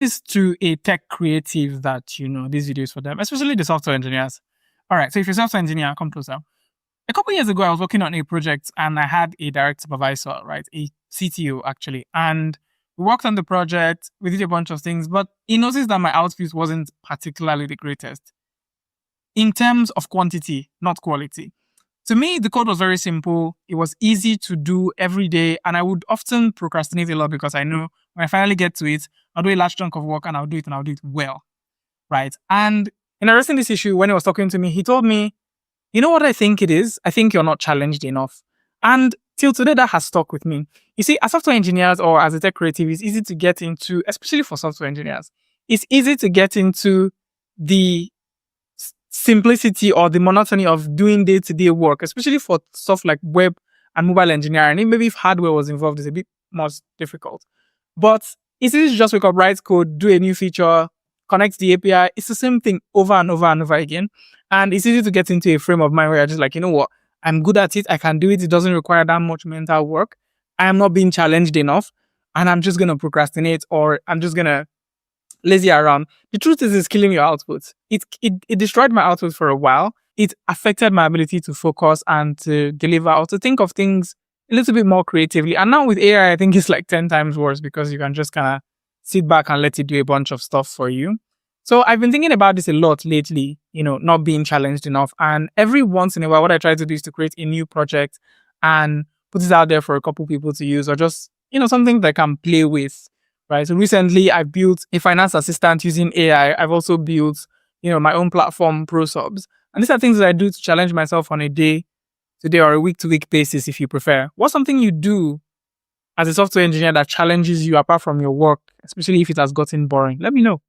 Is to a tech creative that this video is for them, especially the software engineers. All right, so if you're a software engineer, come closer. A couple years ago, I was working on a project and I had a direct supervisor, right, a CTO actually, and we worked on the project. We did a bunch of things, but he noticed that my output wasn't particularly the greatest in terms of quantity, not quality. To me, the code was very simple. It was easy to do every day, and I would often procrastinate a lot because I know when I finally get to it, I'll do a large chunk of work and I'll do it and I'll do it well, right? And in addressing this issue, when he was talking to me, he told me, you know what I think it is? I think you're not challenged enough. And till today, that has stuck with me. You see, as software engineers or as a tech creative, it's easy to get into, especially for software engineers, it's easy to get into the simplicity or the monotony of doing day-to-day work, especially for stuff like web and mobile engineering. And maybe if hardware was involved, it's a bit more difficult. But it's easy to just wake up, write code, do a new feature, connect the API. It's the same thing over and over and over again. And it's easy to get into a frame of mind where you're just like, you know what, I'm good at it. I can do it. It doesn't require that much mental work. I am not being challenged enough. And I'm just going to procrastinate, or I'm just going to lazy around. The truth is, it's killing your output. It destroyed my output for a while. It affected my ability to focus and to deliver or to think of things a little bit more creatively. And now with AI, I think it's like 10 times worse because you can just kind of sit back and let it do a bunch of stuff for you. So I've been thinking about this a lot lately, not being challenged enough. And every once in a while, what I try to do is to create a new project and put it out there for a couple people to use, or just, something that I can play with. Right. So recently I built a finance assistant using AI. I've also built, my own platform, ProSubs. And these are things that I do to challenge myself on a day-to-day or a week-to-week basis, if you prefer. What's something you do as a software engineer that challenges you apart from your work, especially if it has gotten boring? Let me know.